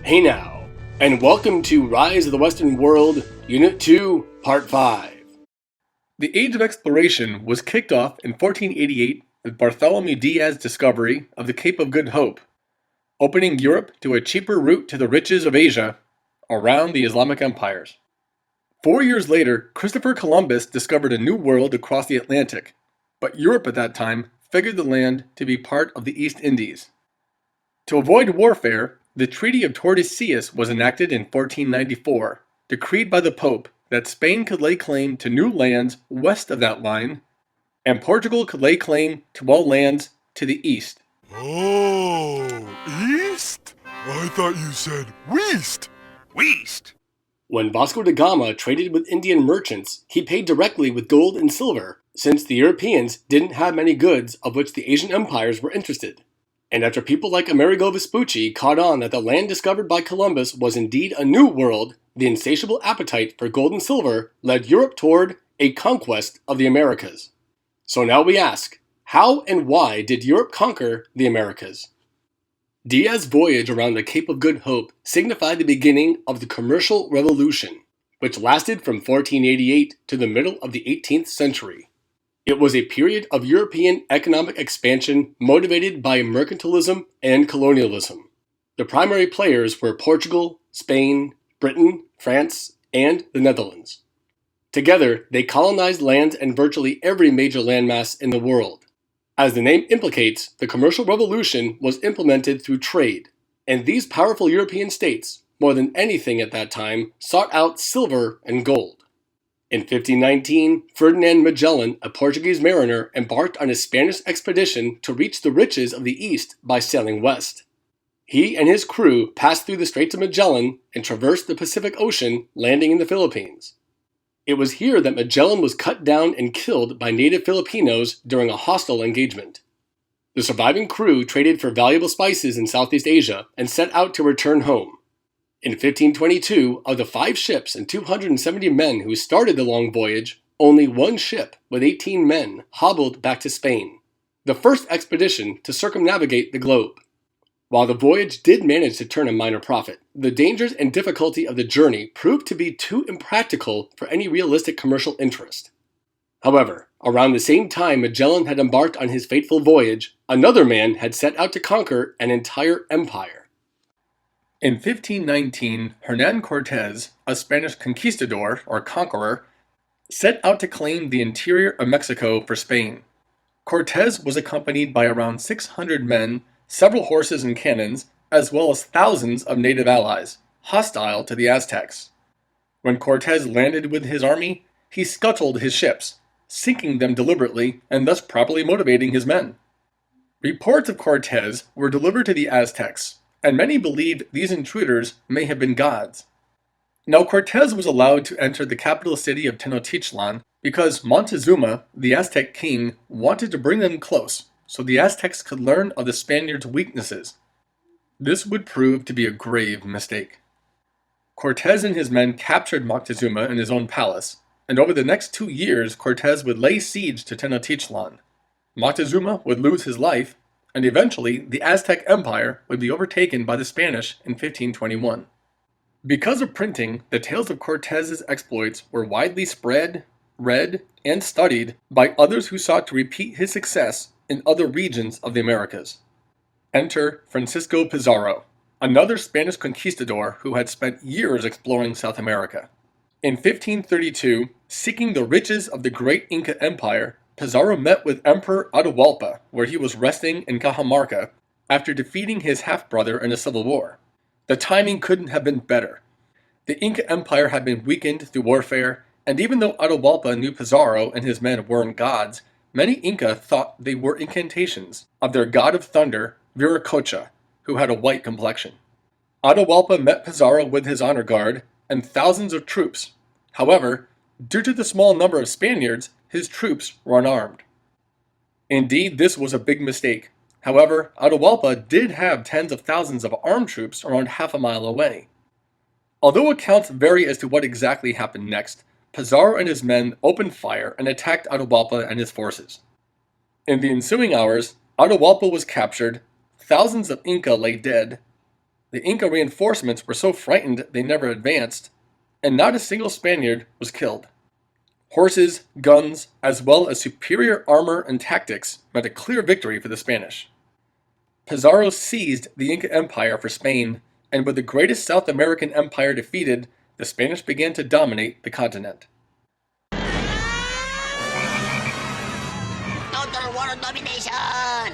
Hey now, and welcome to Rise of the Western World, Unit 2, Part 5. The Age of Exploration was kicked off in 1488 with Bartholomew Diaz's discovery of the Cape of Good Hope, opening Europe to a cheaper route to the riches of Asia around the Islamic empires. 4 years later, Christopher Columbus discovered a new world across the Atlantic, but Europe at that time figured the land to be part of the East Indies. To avoid warfare, the Treaty of Tordesillas was enacted in 1494, decreed by the Pope that Spain could lay claim to new lands west of that line, and Portugal could lay claim to all lands to the east. Oh, east? I thought you said west. West. When Vasco da Gama traded with Indian merchants, he paid directly with gold and silver, since the Europeans didn't have many goods of which the Asian empires were interested. And after people like Amerigo Vespucci caught on that the land discovered by Columbus was indeed a new world, the insatiable appetite for gold and silver led Europe toward a conquest of the Americas. So now we ask, how and why did Europe conquer the Americas? Diaz's voyage around the Cape of Good Hope signified the beginning of the Commercial Revolution, which lasted from 1488 to the middle of the 18th century. It was a period of European economic expansion motivated by mercantilism and colonialism. The primary players were Portugal, Spain, Britain, France, and the Netherlands. Together, they colonized lands and virtually every major landmass in the world. As the name implicates, the Commercial Revolution was implemented through trade, and these powerful European states, more than anything at that time, sought out silver and gold. In 1519, Ferdinand Magellan, a Portuguese mariner, embarked on a Spanish expedition to reach the riches of the East by sailing west. He and his crew passed through the Straits of Magellan and traversed the Pacific Ocean, landing in the Philippines. It was here that Magellan was cut down and killed by native Filipinos during a hostile engagement. The surviving crew traded for valuable spices in Southeast Asia and set out to return home. In 1522, of the 5 ships and 270 men who started the long voyage, only one ship with 18 men hobbled back to Spain, the first expedition to circumnavigate the globe. While the voyage did manage to turn a minor profit, the dangers and difficulty of the journey proved to be too impractical for any realistic commercial interest. However, around the same time Magellan had embarked on his fateful voyage, another man had set out to conquer an entire empire. In 1519, Hernan Cortez, a Spanish conquistador or conqueror, set out to claim the interior of Mexico for Spain. Cortez was accompanied by around 600 men, several horses and cannons, as well as thousands of native allies, hostile to the Aztecs. When Cortez landed with his army, he scuttled his ships, sinking them deliberately and thus properly motivating his men. Reports of Cortez were delivered to the Aztecs, and many believed these intruders may have been gods. Now Cortez was allowed to enter the capital city of Tenochtitlan because Montezuma, the Aztec king, wanted to bring them close so the Aztecs could learn of the Spaniards' weaknesses. This would prove to be a grave mistake. Cortez and his men captured Moctezuma in his own palace, and over the next 2 years Cortez would lay siege to Tenochtitlan. Moctezuma would lose his life, and eventually the Aztec Empire would be overtaken by the Spanish in 1521. Because of printing, the tales of Cortez's exploits were widely spread, read, and studied by others who sought to repeat his success in other regions of the Americas. Enter Francisco Pizarro, another Spanish conquistador who had spent years exploring South America. In 1532, seeking the riches of the great Inca Empire, Pizarro met with Emperor Atahualpa, where he was resting in Cajamarca after defeating his half-brother in a civil war. The timing couldn't have been better. The Inca Empire had been weakened through warfare, and even though Atahualpa knew Pizarro and his men weren't gods, many Inca thought they were incantations of their god of thunder, Viracocha, who had a white complexion. Atahualpa met Pizarro with his honor guard and thousands of troops. However, due to the small number of Spaniards, his troops were unarmed. Indeed, this was a big mistake. However, Atahualpa did have tens of thousands of armed troops around half a mile away. Although accounts vary as to what exactly happened next, Pizarro and his men opened fire and attacked Atahualpa and his forces. In the ensuing hours, Atahualpa was captured, thousands of Inca lay dead, The Inca reinforcements were so frightened they never advanced, and not a single Spaniard was killed. Horses, guns, as well as superior armor and tactics meant a clear victory for the Spanish. Pizarro seized the Inca Empire for Spain, and with the greatest South American empire defeated, the Spanish began to dominate the continent. Total world domination!